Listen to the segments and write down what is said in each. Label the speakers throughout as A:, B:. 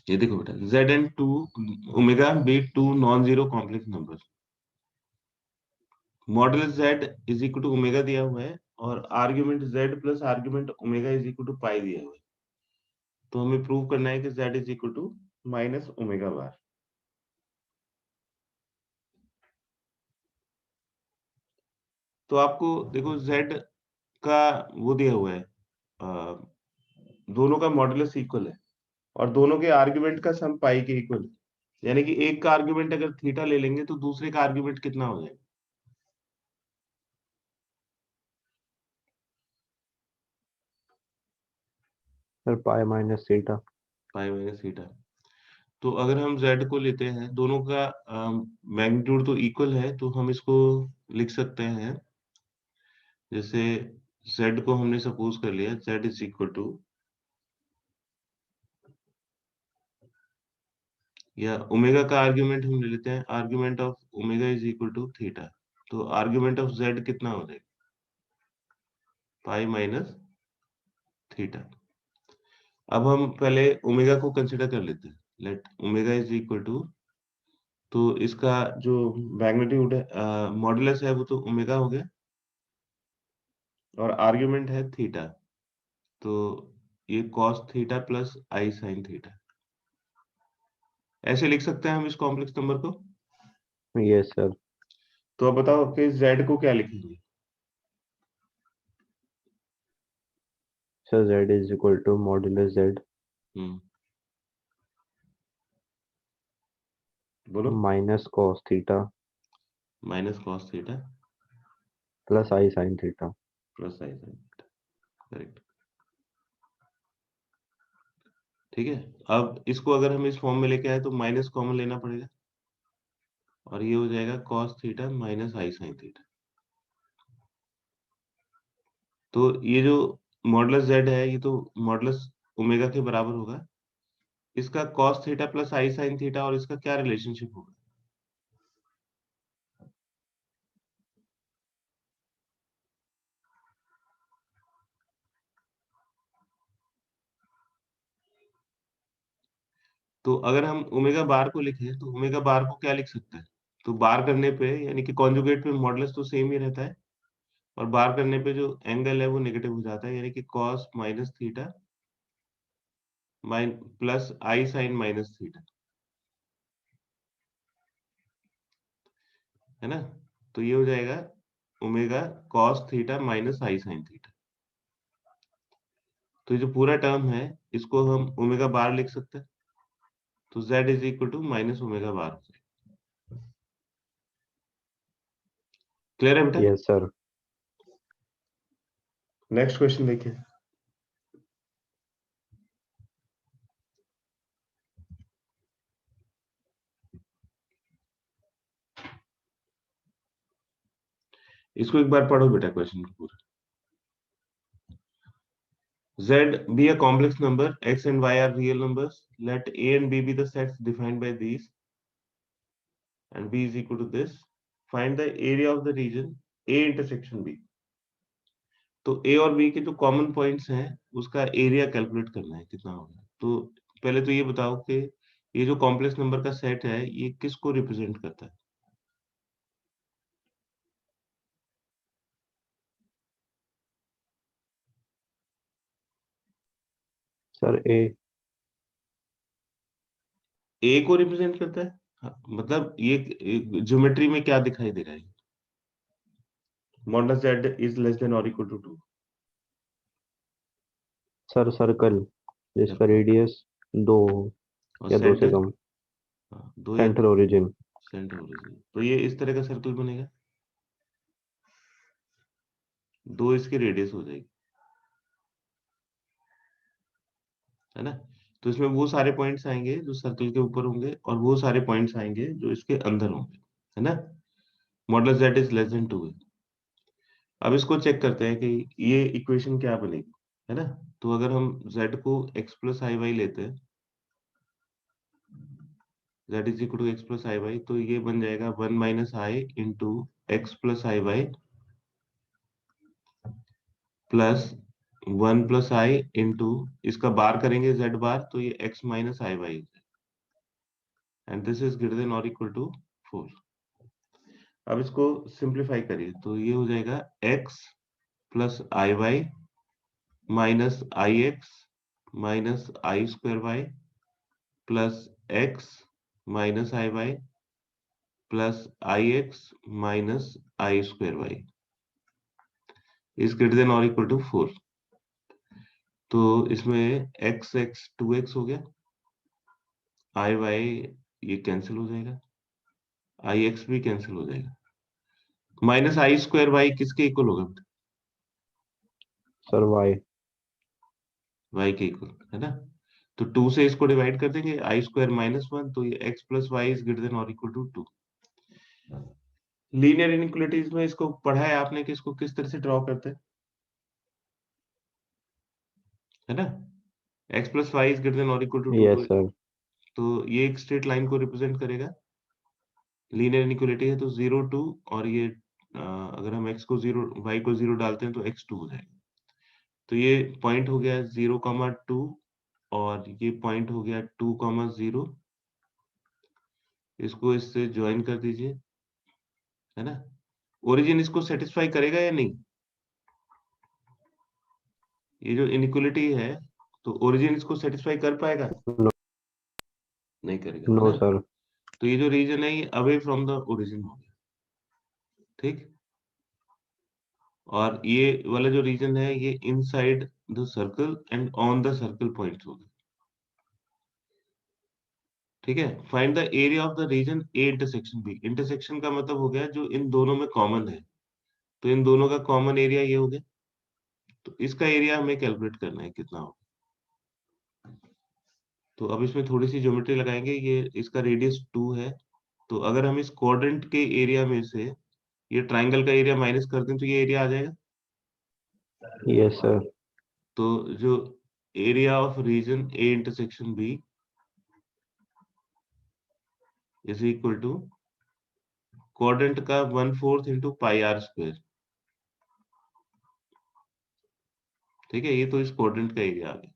A: ये देखो बेटा, z and to omega be two non zero complex number, modulus z is equal to omega दिया हुआ है और argument z plus argument omega is equal to pi दिया हुआ है। तो हमें प्रूव करना है कि z is equal to minus omega bar. तो आपको देखो z का वो दिया हुआ है, अ, दोनों का मॉडुलस इक्वल है और दोनों के आर्ग्यूमेंट का सम पाई के इक्वल है। यानी कि एक का आर्ग्यूमेंट अगर थीटा ले लेंगे तो दूसरे का आर्ग्यूमेंट कितना हो जाएगा?
B: सर पाई माइनस थीटा।
A: पाई माइनस थीटा। तो अगर हम z को लेते हैं, दोनों का मैग्नीट्यूड तो इक्वल है, तो हम इसको लिख सकते हैं जैसे z को हमने सपोज कर लिया z इज इक्वल टू, या ओमेगा का आर्ग्यूमेंट हम ले लेते हैं, argument of omega is equal to theta. तो आर्ग्यूमेंट ऑफ z कितना हो जाएगा? Pi minus theta. अब हम पहले ओमेगा को कंसिडर कर लेते हैं, let omega is equal to, तो इसका जो मैग्नीट्यूड है, मॉडुलस है, वो तो ओमेगा हो गया और आर्ग्यूमेंट है थीटा। तो ये cos theta plus i sine theta, ऐसे लिख सकते हैं हम इस कॉम्प्लेक्स नंबर को।
B: Yes sir.
A: तो अब बताओ कि z को क्या लिखेंगे?
B: Sir z is equal to modulus z
A: hmm, बोलो।
B: Minus cos theta
A: minus cos theta
B: plus i sine theta.
A: Plus i sine, correct. ठीक है। अब इसको अगर हम इस फॉर्म में लेके आए तो माइनस कॉमन लेना पड़ेगा और ये हो जाएगा कॉस थीटा माइनस आई साइन थीटा। तो ये जो मॉडुलस z है, ये तो मॉडुलस ओमेगा के बराबर होगा। इसका cos theta plus i sine theta और इसका क्या रिलेशनशिप होगा? तो अगर हम ओमेगा बार को लिखें तो ओमेगा बार को क्या लिख सकते हैं? तो बार करने पे यानी कि कॉन्जुगेट पे मॉडुलस तो सेम ही रहता है और बार करने पे जो एंगल है वो नेगेटिव हो जाता है, यानी कि cos minus theta plus i sine minus theta, है ना? तो ये हो जाएगा ओमेगा कॉस थीटा माइनस आई साइन थीटा। तो ये जो पूरा टर्म है, इसको हम ओमेगा बार लिख सकते हैं। तो z is equal to minus omega bar हो जाएगा। क्लियर है बेटा?
B: Yes sir.
A: नेक्स्ट क्वेश्चन देखिए। इसको एक बार पढ़ो बेटा, क्वेश्चन को पूरा। Z be a complex number, x and y are real numbers. Let A and B be the sets defined by these, and B is equal to this. Find the area of the region A intersection B. तो A और B के जो common points हैं, उसका area calculate करना है, कितना होगा। तो पहले तो ये बताओ कि ये जो कॉम्प्लेक्स नंबर का सेट है, ये किसको रिप्रेजेंट करता है?
B: Sir A.
A: A को रिप्रेजेंट करता है। हाँ, मतलब ये ज्योमेट्री में क्या दिखाई दे रहा है? Modulus z is less then और इक्वल टू 2।
B: सर सर्कल जिसका
A: सर्कल
B: रेडियस 2
A: और
B: या 2 से
A: सेंटर,
B: कम।
A: हाँ, 2 या
B: सेंट्रल ओरिजिन।
A: Centre origin. तो ये इस तरह का सर्कल बनेगा, 2 इसकी रेडियस हो जाएगी, है ना? तो इसमें वो सारे पॉइंट्स आएंगे जो सर्कल के ऊपर होंगे और वो सारे पॉइंट्स आएंगे जो इसके अंदर होंगे, है ना? Modulus z is less then 2 है। अब इसको चेक करते हैं कि ये इक्वेशन क्या बनेगी, है ना? तो अगर हम z को x प्लस आई वाई लेते हैं, z is equal to x plus i y, तो ये बन जाएगा 1 minus i into x plus i y plus 1 plus i into, इसका बार करेंगे z बार, तो ये x minus i y. And this is greater than और equal to 4। अब इसको सिंप्लीफाई करिए तो ये हो जाएगा x plus i y minus i x minus i square y plus x minus i y plus i x minus i square y is greater than और equal to 4। तो इसमें x x 2x हो गया, आई Y ये cancel हो जाएगा, आई x भी cancel हो जाएगा, माइनस आई स्क्वायर वाई किसके इक्वल होगा?
B: Sir y।
A: वाई के इक्वल है ना। तो 2 से इसको डिवाइड कर देंगे, आई स्क्वायर माइनस 1, तो ये x plus y is greater than और इक्वल टू 2। लीनियर इनइक्वालिटीज में इसको पढ़ा है आपने कि इसको किस तरह से ड्रॉ करते हैं, है ना। x plus y is greater than और इक्वल टू 2,
B: यस सर।
A: तो ये एक स्ट्रेट लाइन को रिप्रेजेंट करेगा। लीनियर इनइक्वालिटी है तो 0 2, और ये अगर हम x को 0 y को 0 डालते हैं तो x 2 हो जाएगा। तो ये पॉइंट हो गया 0,2 और ये पॉइंट हो गया 2,0। इसको इससे ज्वाइन कर दीजिए, है ना। ओरिजिन इसको सेटिस्फाई करेगा या नहीं? ये जो इनइक्वालिटी है तो ओरिजिन इसको सेटिस्फाई कर पाएगा?
B: नो।
A: नहीं करेगा, है
B: नो
A: ना।
B: सर।
A: तो ये जो रीजन है ये अवे फ्रॉम द ओरिजिन हो गया, ठीक। और ये वाला जो रीजन है ये inside the circle and on the circle points हो गए, ठीक है। Find the area of the region A intersection B. Intersection का मतलब हो गया जो इन दोनों में कॉमन है, तो इन दोनों का कॉमन एरिया ये हो गया, तो इसका एरिया हमें कैलकुलेट करना है कितना हो। तो अब इसमें थोड़ी सी ज्योमेट्री लगाएंगे, ये इसका रेडियस 2 है, तो अगर हम इस क्वाड्रेंट के एरिया में से ये ट्राइंगल का एरिया माइनस कर दें तो ये एरिया आ जाएगा।
B: Yes sir.
A: तो जो area of region A intersection B is equal to quadrant का 1/4 इंटू पाई आर स्क्वायर, ठीक है। ये तो इस क्वाड्रेंट का एरिया आ गया,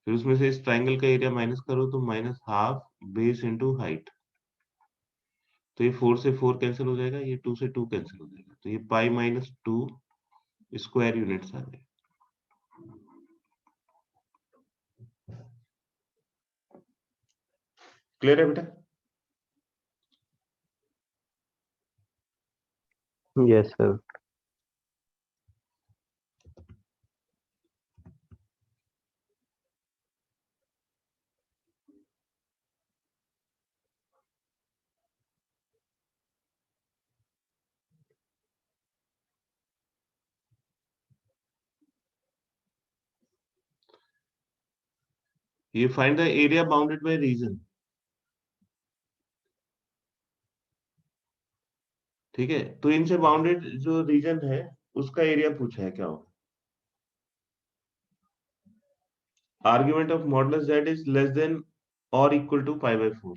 A: फिर उसमें से इस ट्राइंगल का एरिया माइनस करो तो minus half base into height, तो ये 4 से 4 कैंसिल हो जाएगा, ये 2 से 2 कैंसिल हो जाएगा, तो ये पाई माइनस 2 स्क्वायर यूनिट्स आ जाएगा। क्लियर है बेटा?
B: Yes sir.
A: ये find the area bounded by region, ठीक है। तो इनसे बाउंडेड जो रीजन है उसका एरिया पूछा है, क्या होगा? Argument of modulus z is less then और इक्वल टू पाई बाय 4,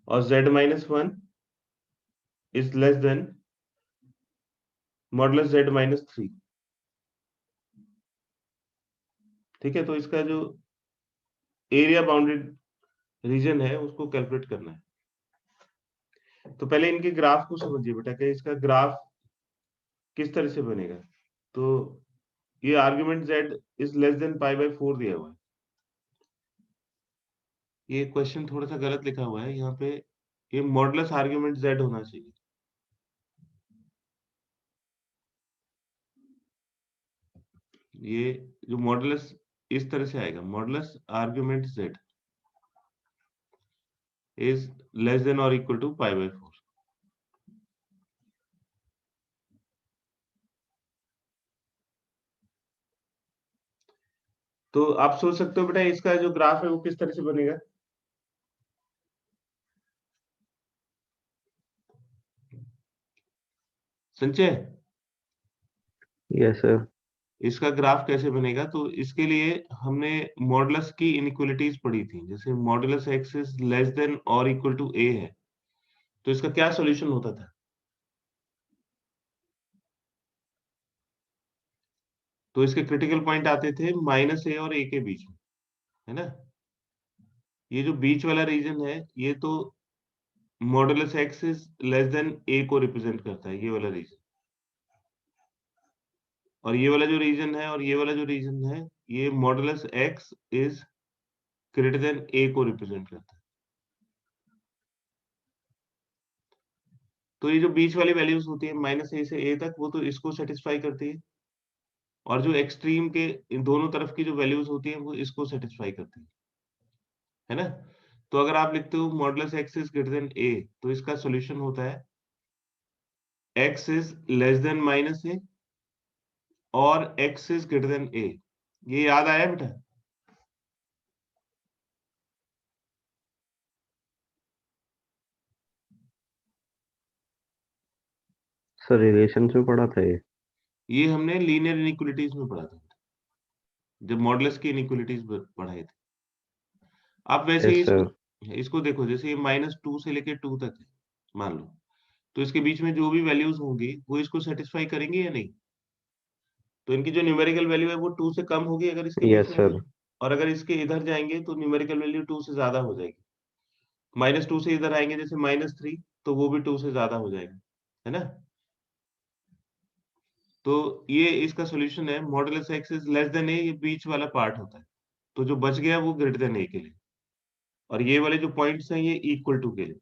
A: और z minus 1 is less than modulus z minus 3, ठीक है। तो इसका जो एरिया बाउंडेड रीजन है उसको कैलकुलेट करना है। तो पहले इनके ग्राफ को समझिए बेटा कि इसका ग्राफ किस तरह से बनेगा। तो ये argument z is less than pi by 4 दिया हुआ है, ये क्वेश्चन थोड़ा सा गलत लिखा हुआ है यहाँ पे, ये मॉडुलस आर्ग्यूमेंट z होना चाहिए। ये जो मॉडुलस इस तरह से आएगा, modulus argument z is less then और इक्वल टू पाई बाय 4। तो आप सोच सकते हो बेटा इसका जो ग्राफ है वो किस तरह से बनेगा। संचय,
B: यस सर।
A: इसका ग्राफ कैसे बनेगा? तो इसके लिए हमने मॉडुलस की इनइक्वालिटीज पढ़ी थी, जैसे modulus x is less then और इक्वल टू ए है, तो इसका क्या सॉल्यूशन होता था? तो इसके क्रिटिकल पॉइंट आते थे माइनस ए और ए के बीच में, है ना। ये जो बीच वाला रीजन है ये तो modulus x is less than a को रिप्रेजेंट करता है, ये वाला रीजन। और ये वाला जो रीजन है और ये वाला जो रीजन है, ये modulus x is greater than a को रिप्रेजेंट करता है। तो ये जो बीच वाली वैल्यूज होती है माइनस ए से ए तक, वो तो इसको सेटिस्फाई करती है, और जो एक्सट्रीम के इन दोनों तरफ की जो वैल्यूज होती है वो इसको सेटिस्फाई करती है ना। तो अगर आप लिखते हो modulus x is greater than a, तो इसका सॉल्यूशन होता है x is less than minus a और x is greater than a। ये याद आया बेटा?
B: सर रिलेशन में पढ़ा था
A: ये हमने लीनियर इनइक्वालिटीज में पढ़ा था, जब मॉडुलस की इनइक्वालिटीज पढ़ाए थे। आप वैसे ही
B: यस
A: इसको
B: सर।
A: इसको देखो, जैसे ये -2 से लेके 2 तक है मान लो, तो इसके बीच में जो भी वैल्यूज होंगी वो इसको सेटिस्फाई करेंगी या नहीं? तो इनकी जो न्यूमेरिकल वैल्यू है वो 2 से कम होगी अगर इसके बीच
B: यस
A: में
B: सर।
A: होगी, और अगर इसके इधर जाएंगे तो न्यूमेरिकल वैल्यू 2 से ज्यादा हो जाएगी। -2 से इधर आएंगे जैसे -3, तो वो भी 2 से ज्यादा हो जाएगा, है ना। तो ये इसका सॉल्यूशन है modulus x is less than a, ये बीच वाला पार्ट होता है। तो जो बच गया वो ग्रेटर देन ए के लिए, और ये वाले जो पॉइंट्स हैं ये इक्वल टू के लिए।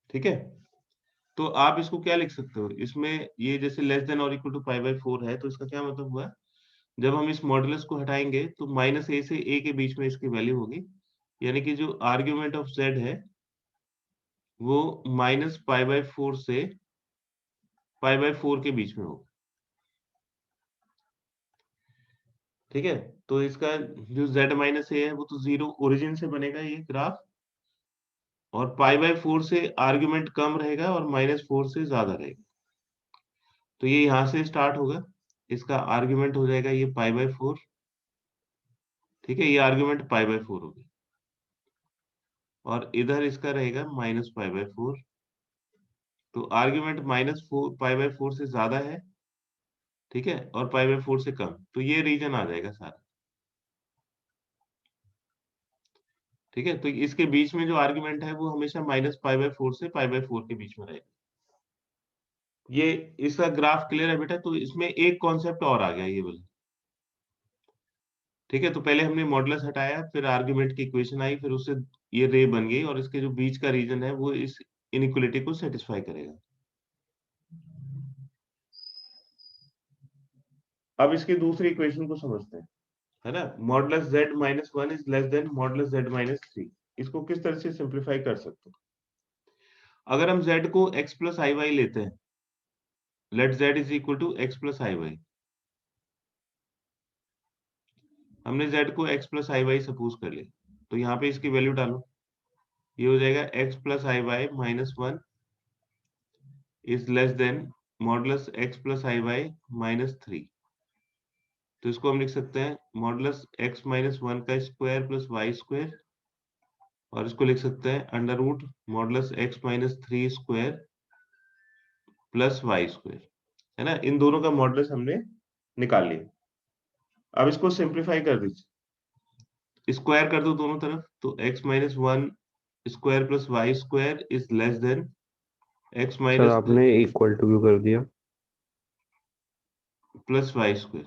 A: ठीक है, तो आप इसको क्या लिख सकते हो इसमें, ये जैसे लेस देन और इक्वल टू π/4 है, तो इसका क्या मतलब हुआ, जब हम इस मॉडुलस को हटाएंगे तो माइनस ए से ए के बीच में इसकी वैल्यू होगी, यानी कि जो आर्ग्यूमेंट ऑफ z है वो -π/4 से π/4 के बीच में होगा। ठीक है, तो इसका जो z माइनस ए है वो तो जीरो ओरिजिन से बनेगा ये ग्राफ, और π/4 से आर्ग्यूमेंट कम रहेगा और -4 से ज्यादा रहेगा। तो ये यहाँ से स्टार्ट होगा, इसका आर्ग्यूमेंट हो जाएगा ये π/4। ठीक है, ये आर्ग्यूमेंट π/4 हो गया, और इधर इसका रहेगा -π/4। तो आर्ग्यूमेंट -π/4 से ज्यादा है, ठीक है, और π/4 से कम, तो ये रीजन आ जाएगा सारा। ठीक है, तो इसके बीच में जो आर्ग्यूमेंट है वो हमेशा -π/4 से π/4 के बीच में रहेगा। ये इसका ग्राफ क्लियर है बेटा? तो इसमें एक कॉन्सेप्ट और आ गया ये वाला। ठीक है, तो पहले हमने मॉडुलस हटाया, फिर आर्ग्यूमेंट की इक्वेशन आई, फिर उससे ये रे बन गई, और इसके जो बीच का रीजन है वो इस इनइक्वालिटी को सेटिस्फाई करेगा। अब इसकी दूसरी इक्वेशन को समझते हैं, है ना। Modulus z-1 is less than modulus z-3। इसको किस तरह से सिंप्लीफाई कर सकते हैं? अगर हम z को x प्लस आई वाई लेते हैं, let z is equal to x plus i y, हमने z को x plus i y suppose कर लिया, तो यहाँ पे इसकी वैल्यू डालो, ये हो जाएगा x plus i y -1 is less than modulus x plus i y -3। तो इसको हम लिख सकते हैं मॉडुलस x -1 का स्क्वायर प्लस वाई स्क्वायर, और इसको लिख सकते हैं under root modulus x -3 square plus y square, है ना। इन दोनों का मॉडुलस हमने निकाल लिया। अब इसको सिंप्लीफाई कर दीजिए, स्क्वायर कर दो दोनों तरफ, तो x -1 square plus y square is less than x
B: sir
A: minus
B: आपने इक्वल टू क्यों कर दिया?
A: Plus y square.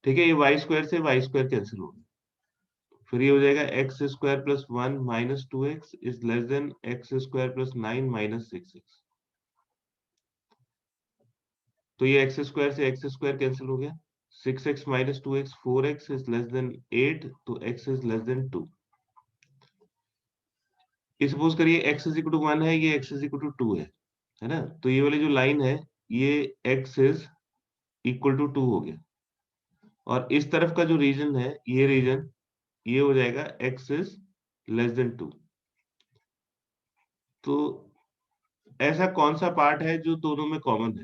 A: ठीक है, ये वाई स्क्वायर से वाई स्क्वायर कैंसिल हो गया, फिर ये हो जाएगा x square plus 1 minus 2x is less than x square plus 9 minus 6x। तो ये एक्स स्क्वायर से एक्स स्क्वायर कैंसिल हो गया, 6x minus 2x 4x is less then 8, तो x is less then 2। Suppose करिए x इज इक्वल टू 1 है, ये x is equal to 2 है ना। तो ये वाली जो लाइन है ये x इज इक्वल टू 2 हो गया, और इस तरफ का जो रीजन है ये रीजन, ये हो जाएगा x इज लेस देन 2। तो ऐसा कौन सा पार्ट है जो दोनों में कॉमन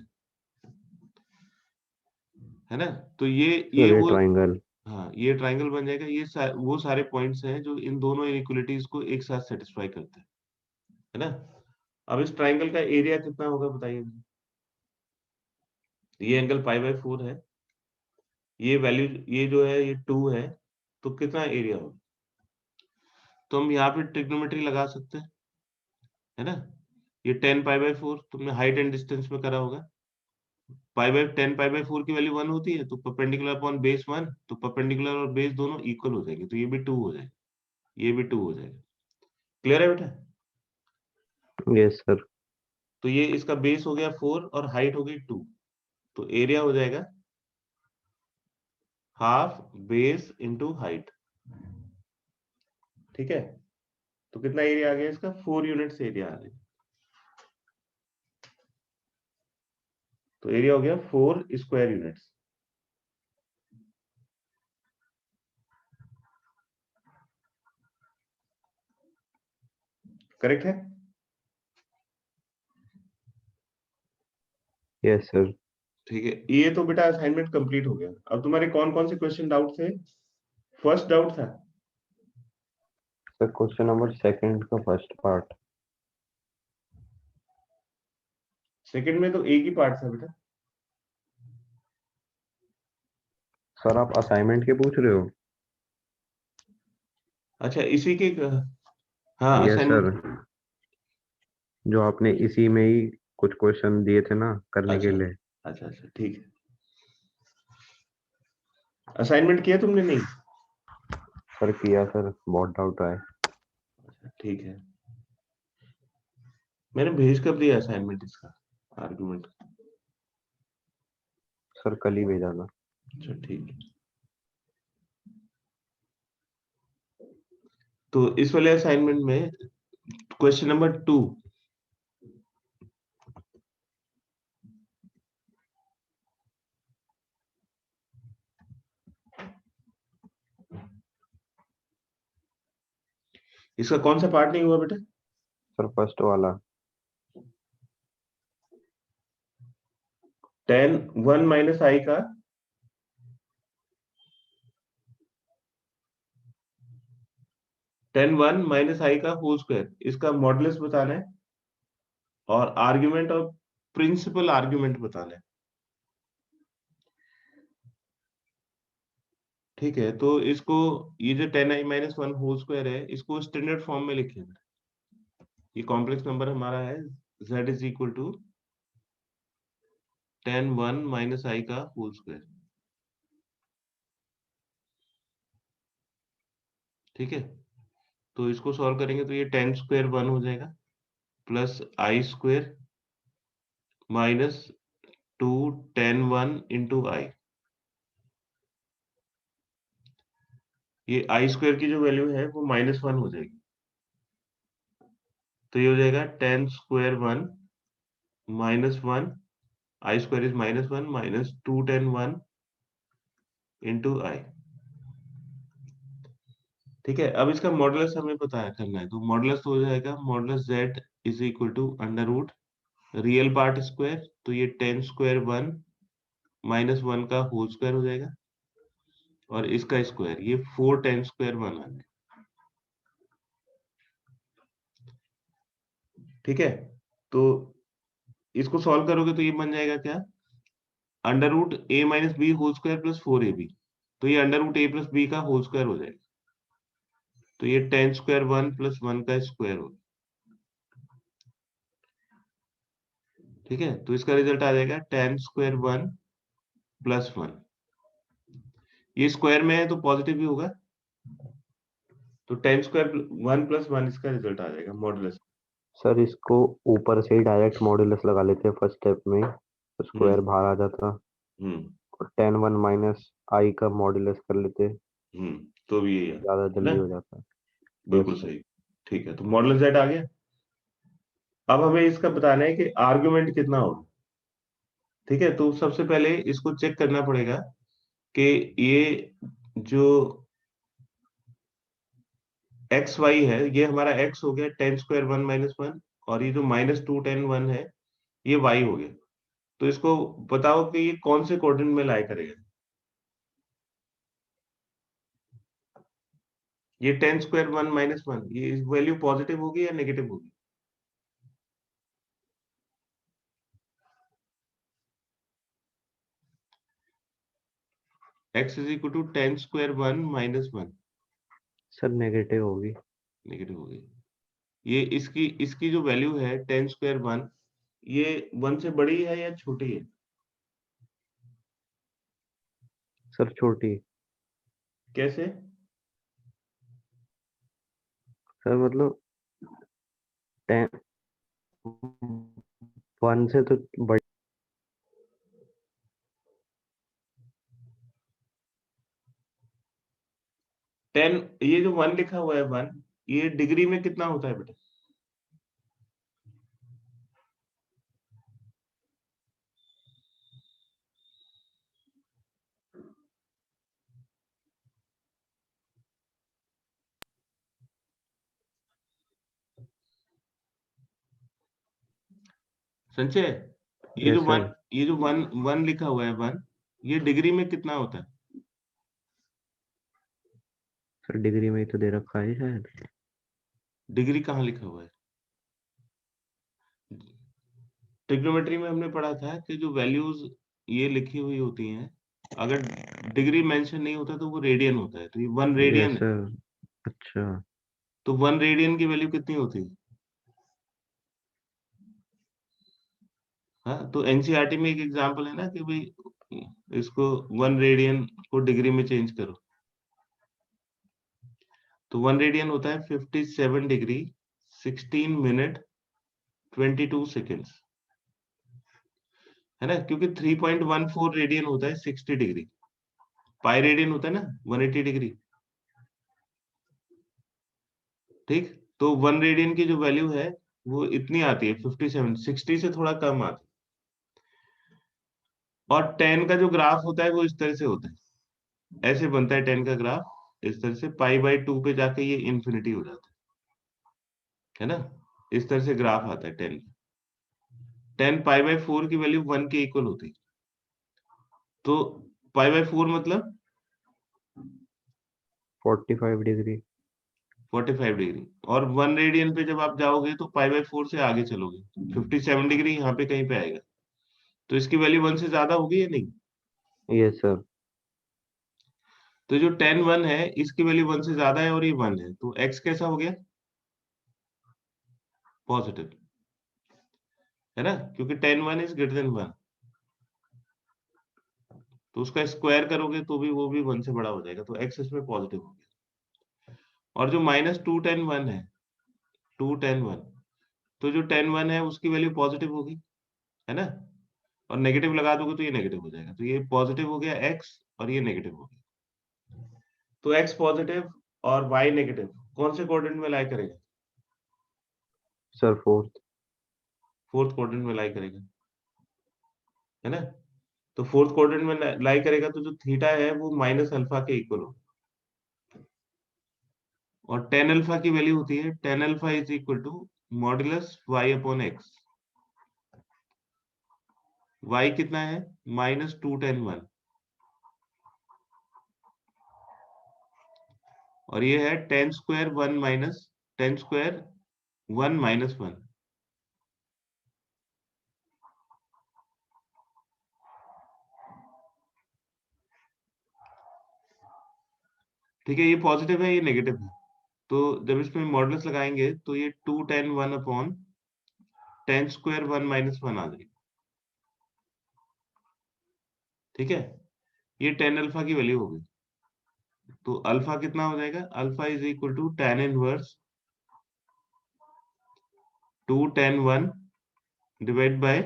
A: है ना। तो ये
B: सर ये
A: वो,
B: ट्राइंगल।
A: हाँ ये ट्राइंगल बन जाएगा। ये वो सारे पॉइंट्स हैं जो इन दोनों इनइक्वालिटीज को एक साथ सेटिस्फाई करते हैं, है ना। अब इस ट्राइंगल का एरिया कितना होगा बताइए मुझे? ये एंगल π/4 है, ये वैल्यू ये जो है ये 2 है, तो कितना एरिया होगा? तो हम यहाँ पे ट्रिग्नोमेट्री लगा सकते हैं, है ना। ये 10 π/4 तुमने हाइट एंड डिस्टेंस में करा होगा। 10 π/4 की वैल्यू 1 होती है, तो परपेंडिकुलर अपॉन बेस 1, तो परपेंडिकुलर और बेस दोनों इक्वल हो जाएंगे, तो ये भी 2 हो जाएगा, ये भी 2 हो जाएगा। क्लियर है बेटा?
B: Yes sir.
A: तो ये इसका बेस हो गया 4 और हाइट हो गई 2, तो एरिया हो जाएगा हाफ बेस इंटू हाइट। ठीक है, तो कितना एरिया आ गया इसका? 4 यूनिट्स एरिया आ गया। तो एरिया हो गया 4 स्क्वायर यूनिट्स। करेक्ट है?
B: Yes sir.
A: ठीक है, ये तो बेटा असाइनमेंट कंप्लीट हो गया। अब तुम्हारे कौन कौन से क्वेश्चन डाउट थे? फर्स्ट डाउट था?
B: सर क्वेश्चन नंबर सेकंड का फर्स्ट पार्ट।
A: सेकंड में तो एक ही पार्ट था बेटा।
B: सर आप असाइनमेंट के पूछ रहे हो?
A: अच्छा, इसी के हाँ
B: यस सर।
A: असाइनमेंट।
B: जो आपने इसी में ही कुछ क्वेश्चन दिए थे ना करने के
A: अच्छा
B: लिए।
A: अच्छा अच्छा, ठीक है। असाइनमेंट किया तुमने? नहीं?
B: सर किया सर, बहुत डाउट आए।
A: अच्छा ठीक है। मैंने भेज कब दिया असाइनमेंट इसका, आर्गुमेंट?
B: सर कल ही भेजा था।
A: अच्छा ठीक है। तो इस वाले असाइनमेंट में क्वेश्चन नंबर 2, इसका कौन सा पार्ट नहीं हुआ बेटा?
B: सर फर्स्ट वाला।
A: tan 1 माइनस आई का tan 1 माइनस आई का होल स्क्वायर, इसका मॉडुलस बताना है और आर्गुमेंट और प्रिंसिपल आर्गुमेंट बताना है। ठीक है, तो इसको, ये जो tan i minus 1 whole square है, इसको स्टैंडर्ड फॉर्म में लिखेंगे। ये कॉम्प्लेक्स नंबर हमारा है z is equal to tan 1 minus i का होल स्क्वायर। ठीक है, तो इसको सॉल्व करेंगे तो ये tan स्क्वायर 1 हो जाएगा, प्लस आई स्क्वायर माइनस 2 tan 1 इंटू आई। ये आई स्क्वायर की जो वैल्यू है वो -1 हो जाएगी, तो ये हो जाएगा tan square 1 -1, i square is -1 minus 2 tan 1 into i. ठीक है, अब इसका मॉडुलस हमें पता है करना है, तो मॉडुलस हो जाएगा modulus z is equal to under root real part square, तो ये tan स्क्वायर 1 -1 का होल स्क्वायर हो जाएगा, और इसका स्क्वायर, ये 4 tan स्क्वायर 1 आ गया। ठीक है, तो इसको सॉल्व करोगे तो ये बन जाएगा क्या? Under root a minus b whole square plus 4ab, तो ये under root a plus b का होल स्क्वायर हो जाएगा, तो ये tan स्क्वायर 1 प्लस 1 का स्क्वायर हो। ठीक है, तो इसका रिजल्ट आ जाएगा tan स्क्वायर 1 प्लस 1। ये स्क्वायर में है तो पॉजिटिव भी होगा, तो tan स्क्वायर 1 प्लस 1 इसका रिजल्ट आ जाएगा मॉडुलस।
B: सर इसको ऊपर से ही डायरेक्ट मॉड्यूलस लगा लेते हैं फर्स्ट स्टेप में, तो स्क्वायर
A: हम्म
B: बाहर आ जाता।
A: हम्म
B: और tan 1 माइनस आई का मॉड्यूलस कर लेते,
A: तो भी यही है
B: ज्यादा
A: ना?
B: जल्दी हो जाता। यस
A: बिल्कुल
B: सर।
A: सही। ठीक है, तो मॉडुलस z आ गया। अब हमें इसका बताना है कि आर्गुमेंट कितना होगा। ठीक है, तो सबसे पहले इसको चेक करना पड़ेगा कि ये जो एक्स वाई है, ये हमारा एक्स हो गया tan स्क्वायर 1 -1, और ये जो -2 tan 1 है, ये वाई हो गया। तो इसको बताओ कि ये कौन से कोऑर्डिनेट में लाई करेगा। ये tan स्क्वायर 1 -1, ये वैल्यू पॉजिटिव होगी या नेगेटिव होगी? x is equal to tan square 1 -1।
B: Sir negative होगी।
A: नेगेटिव हो गई। ये इसकी इसकी जो वैल्यू है टेन स्क्वायर वन, ये 1 से बड़ी है या छोटी है?
B: सर छोटी।
A: कैसे?
B: सर मतलब 1 से तो बड़ी।
A: 10, ये जो 1 लिखा हुआ है 1, ये डिग्री में कितना होता है बेटा? संचय,
B: यस सर।
A: ये जो वन वन लिखा हुआ है 1, ये डिग्री में कितना होता है?
B: सर डिग्री में ही तो दे रखा है शायद।
A: डिग्री कहाँ लिखा हुआ है? ट्रिग्नोमेट्री में हमने पढ़ा था कि जो वैल्यूज ये लिखी हुई होती हैं, अगर डिग्री मेंशन नहीं होता तो वो रेडियन होता है, तो ये 1
B: यस
A: रेडियन है।
B: सर। अच्छा।
A: तो 1 रेडियन की वैल्यू कितनी होती है? हाँ, तो एनसीईआरटी में एक एग्जांपल है ना कि भाई इसको 1 रेडियन को डिग्री में चेंज करो। तो 1 रेडियन होता है 57 डिग्री 16 मिनट 22 सेकेंड्स, है ना? क्योंकि 3.14 रेडियन होता है 60 डिग्री, पाई रेडियन होता है ना 180 डिग्री। ठीक, तो 1 रेडियन की जो वैल्यू है वो इतनी आती है 57, 60 से थोड़ा कम आती है। और 10 का जो ग्राफ होता है वो इस तरह से होता है, ऐसे बनता है 10 का ग्राफ, इस तरह से पाई बाई 2 पे जाके ये इंफिनिटी हो जाता है ना? इस तरह से ग्राफ आता है 10 का। 10 पाई बाई 4 की वैल्यू 1 के इक्वल होती है। तो पाई बाई 4 मतलब
B: 45 डिग्री।
A: 45 डिग्री। और 1 रेडियन पे जब आप जाओगे तो पाई बाई 4 से आगे चलोगे, 57 डिग्री यहाँ पे कहीं पे आएगा। तो इसकी वैल्यू 1 से ज्यादा होगी या नहीं?
B: Yes sir.
A: तो जो 10 1 है इसकी वैल्यू 1 से ज्यादा है और ये 1 है, तो x कैसा हो गया? पॉजिटिव, है ना? क्योंकि 10 1 इज ग्रेटर देन 1, तो उसका स्क्वायर करोगे तो भी वो भी 1 से बड़ा हो जाएगा, तो x इसमें पॉजिटिव हो गया। और जो माइनस 2 10 1 है, 2 10 1, तो जो 10 1 है उसकी वैल्यू पॉजिटिव होगी, है ना? और नेगेटिव लगा दोगे तो ये नेगेटिव हो जाएगा, तो ये पॉजिटिव हो गया x और ये नेगेटिव हो गया। तो x पॉजिटिव और y नेगेटिव कौन से क्वाड्रेंट में लाई करेगा?
B: Sir fourth.
A: फोर्थ क्वाड्रेंट में लाई करेगा, है ना? तो फोर्थ क्वाड्रेंट में लाई करेगा तो जो थीटा है वो माइनस अल्फा के इक्वल हो। और टेन अल्फा की वैल्यू होती है tan alpha is equal to modulus y upon x. Y कितना है? माइनस 2 10 1, और ये है tan square 1 minus tan square 1 minus 1। ठीक है, ये पॉजिटिव है ये नेगेटिव है, तो जब इसमें मॉडुलस लगाएंगे तो ये 2 10 1 अपॉन टेन स्क्वायर 1 माइनस 1 आ जाएगा। ठीक है, ये टेन अल्फा की वैल्यू होगी। तो अल्फा कितना हो जाएगा? Alpha is equal to tan inverse 2 10 1 divide by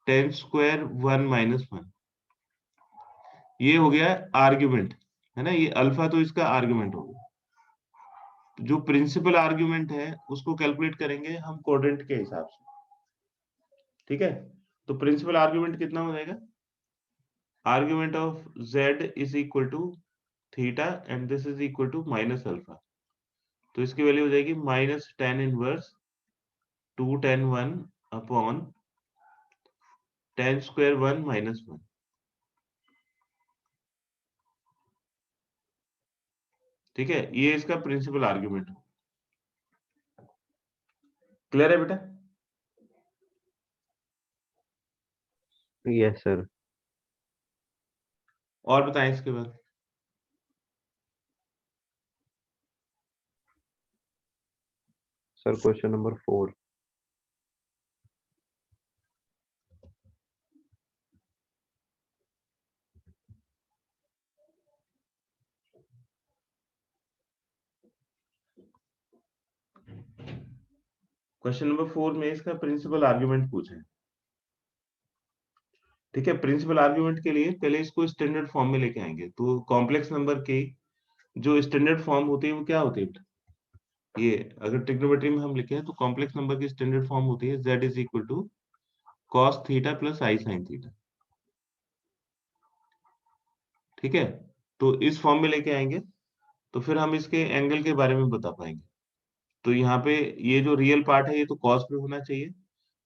A: tan square 1 minus 1। ये हो गया आर्ग्यूमेंट, है ना? ये अल्फा तो इसका आर्ग्यूमेंट हो गया। जो प्रिंसिपल आर्ग्यूमेंट है उसको कैलकुलेट करेंगे हम कोऑर्डिनेट के हिसाब से। ठीक है, तो प्रिंसिपल आर्ग्यूमेंट कितना हो जाएगा? Argument of z is equal to theta and this is equal to minus alpha. तो इसकी वैल्यू हो जाएगी minus tan inverse 2 10 1 upon tan square 1 minus 1। ठीक है, ये इसका प्रिंसिपल आर्ग्यूमेंट है। क्लियर है बेटा?
B: Yes sir.
A: और बताएं इसके बाद।
B: Sir question number 4।
A: Question number 4 में इसका प्रिंसिपल आर्ग्यूमेंट पूछा है। ठीक है, प्रिंसिपल आर्ग्यूमेंट के लिए पहले इसको स्टैंडर्ड फॉर्म में लेके आएंगे। तो कॉम्प्लेक्स नंबर की जो स्टैंडर्ड फॉर्म होती है वो क्या होती है? ये अगर ट्रिग्नोमेट्री में हम लिखे हैं तो कॉम्प्लेक्स नंबर की स्टैंडर्ड फॉर्म होती है z is equal to cos theta plus i sine theta. ठीक है, तो इस फॉर्म में लेके आएंगे तो फिर हम इसके एंगल के बारे में बता पाएंगे। तो यहाँ पे ये जो रियल पार्ट है ये तो कॉस में होना चाहिए,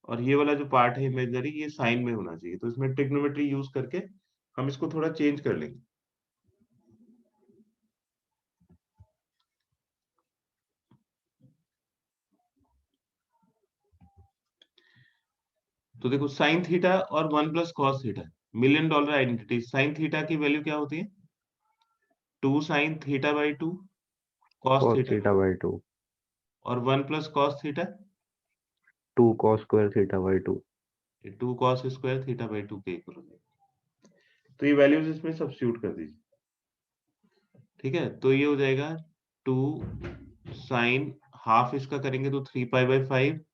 A: और ये वाला जो पार्ट है इमेजिनरी ये साइन में होना चाहिए। तो इसमें ट्रिग्नोमेट्री यूज करके हम इसको थोड़ा चेंज कर लेंगे। तो देखो साइन थीटा और 1 plus cos theta, million dollar identity. Sine theta की वैल्यू क्या होती है? 2 sine theta by 2 cos
B: cos
A: theta,
B: theta by 2।
A: और 1 plus cos theta
B: 2 cos square theta by 2।
A: 2 cos square theta by 2 के इक्वल हो जाएगा। तो ये वैल्यूज इसमें सब्स्टिट्यूट कर दीजिए। ठीक है, तो ये हो जाएगा 2 साइन हाफ इसका करेंगे तो 3 pi by 5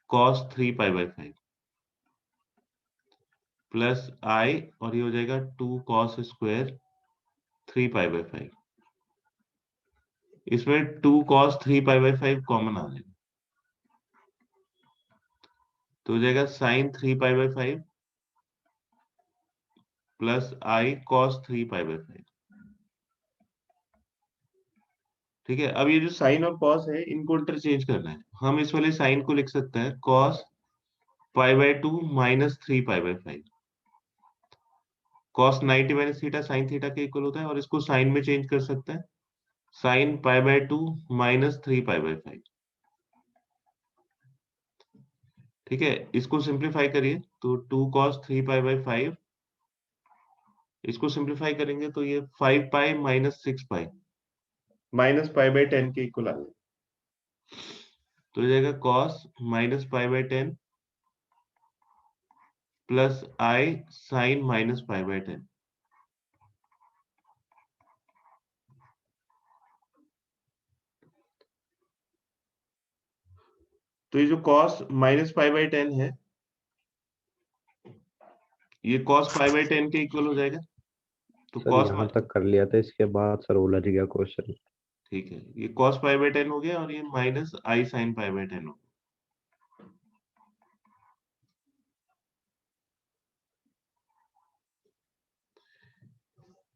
A: cos 3 pi by 5 plus i, और ये हो जाएगा 2 कॉस स्क्वायर 3 पाई बाई 5। इसमें 2 cos 3 पाई बाई 5 कॉमन आ जाएगा, तो हो जाएगा sine 3 pi by 5 plus i cos 3 pi by 5। ठीक है, अब ये जो साइन और cos है इनको इंटरचेंज करना है। हम इस वाले साइन को लिख सकते हैं cos pi by 2 minus 3 pi by 5। cos 90 minus theta sine theta के इक्वल होता है, और इसको साइन में चेंज कर सकते हैं sine pi by 2 minus 3 pi by 5। ठीक है, इसको सिंप्लीफाई करिए तो 2 cos 3 पाई बाई 5, इसको सिंप्लीफाई करेंगे तो ये 5 pi minus 6 pi minus pi by 10 के इक्वल आ जाएगा। तो हो जाएगा cos minus pi by 10 plus i sine minus pi by 10। तो ये जो cos माइनस पाई बाई 10 है ये cos पाई बाई 10 के इक्वल हो जाएगा। तो
B: सर
A: cos,
B: यहाँ तक कर लिया था, इसके बाद सर उलझ गया क्वेश्चन।
A: ठीक है, ये cos पाई बाई 10 हो गया और ये minus I sine pi by 10 हो गया।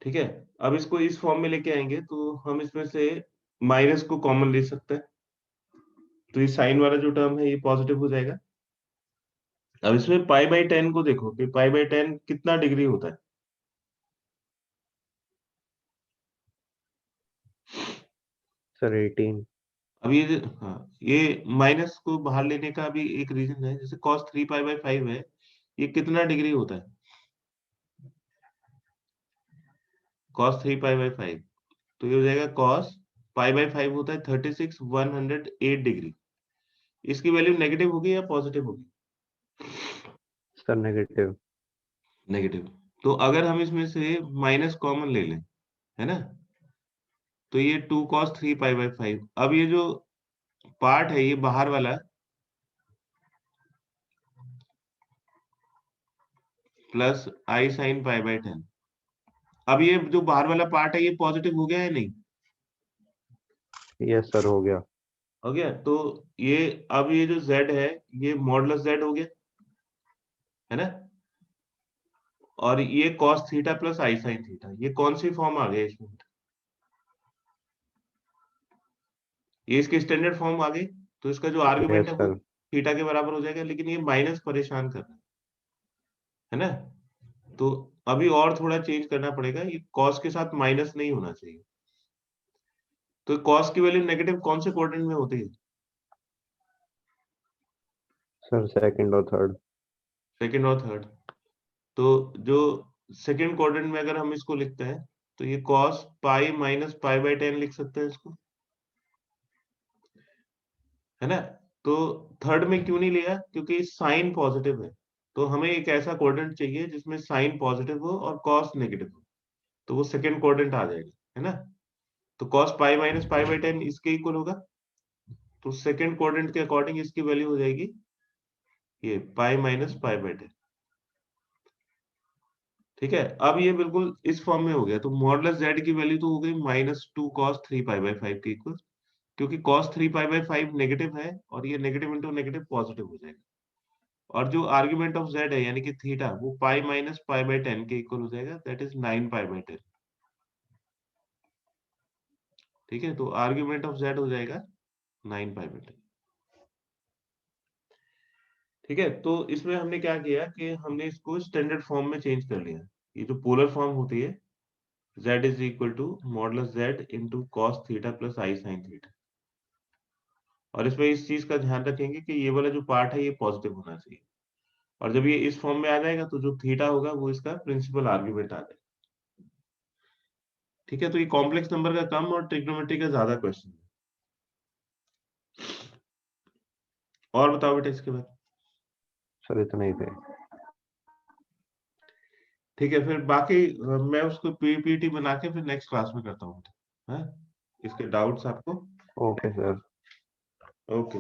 A: ठीक है, अब इसको इस फॉर्म में लेके आएंगे तो हम इसमें से माइनस को कॉमन ले सकते हैं, तो ये साइन वाला जो टर्म है ये पॉजिटिव हो जाएगा। अब इसमें पाई बाई 10 को देखो कि पाई बाई 10 कितना डिग्री होता है।
B: सर 18।
A: अब ये हाँ, ये माइनस को बाहर लेने का भी एक रीजन है। जैसे cos 3 पाई बाई 5 है, ये कितना डिग्री होता है? cos 3 पाई बाई 5, तो ये हो जाएगा cos पाई बाई 5 होता है 36 108 डिग्री। इसकी वैल्यू नेगेटिव होगी या पॉजिटिव होगी?
B: Sir negative.
A: नेगेटिव। तो अगर हम इसमें से माइनस कॉमन ले लें, है ना, तो ये 2 cos 3 पाई बाई 5। अब ये जो पार्ट है ये बाहर वाला plus i sine pi by 10। अब ये जो बाहर वाला पार्ट है ये पॉजिटिव हो गया है नहीं?
B: यस सर, हो गया।
A: हो गया। तो ये अब ये जो z है ये मॉडुलस z हो गया, है ना, और ये cos theta plus i sine theta, ये कौन सी फॉर्म आ गई इसमें? ये इसकी स्टैंडर्ड फॉर्म आ गई। तो इसका जो आर्गुमेंट
B: यस
A: है वो
B: सर।
A: थीटा के बराबर हो जाएगा, लेकिन ये माइनस परेशान कर रहा है ना। तो अभी और थोड़ा चेंज करना पड़ेगा, ये cos के साथ माइनस नहीं होना चाहिए। तो cos की वैल्यू नेगेटिव कौन से क्वाड्रेंट में होती है?
B: सर सेकंड और थर्ड।
A: सेकंड और थर्ड। तो जो सेकंड क्वाड्रेंट में अगर हम इसको लिखते हैं तो ये cos pi minus pi by 10 लिख सकते हैं इसको, है ना। तो थर्ड में क्यों नहीं लिया, क्योंकि साइन पॉजिटिव है, तो हमें एक ऐसा कोऑर्डिनेट चाहिए जिसमें साइन पॉजिटिव हो और कॉस नेगेटिव हो, तो वो सेकंड कोऑर्डिनेट आ जाएगा, है ना। तो cos pi minus pi by 10 इसके इक्वल होगा, तो सेकंड कोऑर्डिनेट के अकॉर्डिंग इसकी वैल्यू हो जाएगी ये पाई माइनस पाई बाई 10। ठीक है, अब ये बिल्कुल इस फॉर्म में हो गया, तो मॉडुलस z की वैल्यू तो हो गई -2 cos 3 पाई बाई 5 के इक्वल, क्योंकि cos 3 पाई बाई 5 नेगेटिव है और ये नेगेटिव इंटू नेगेटिव पॉजिटिव हो जाएगा, और जो आर्ग्यूमेंट ऑफ z है यानी कि थीटा, वो पाई माइनस पाई बाई 10 के इक्वल हो जाएगा, दैट इज 9 पाई बाई 10। ठीक है, तो आर्ग्यूमेंट ऑफ z हो जाएगा 9 पाई बाई 10। ठीक है, तो इसमें हमने क्या किया कि हमने इसको स्टैंडर्ड फॉर्म में चेंज कर लिया। ये जो पोलर फॉर्म होती है, z is equal to modulus z into cos theta plus i sine theta, और इसमें इस चीज का ध्यान रखेंगे कि ये वाला जो पार्ट है ये पॉजिटिव होना चाहिए, और जब ये इस फॉर्म में आ जाएगा तो जो थीटा होगा वो इसका प्रिंसिपल आर्ग्यूमेंट आ जाएगा। ठीक है, तो ये कॉम्प्लेक्स नंबर का कम और ट्रिग्नोमेट्री का ज्यादा क्वेश्चन है। और बताओ बेटा इसके बाद।
B: सर इतना ही थे।
A: ठीक है, फिर बाकी मैं उसको पीपीटी बना के फिर नेक्स्ट क्लास में करता हूँ। हाँ, इसके डाउट्स आपको।
B: Okay sir.
A: ओके।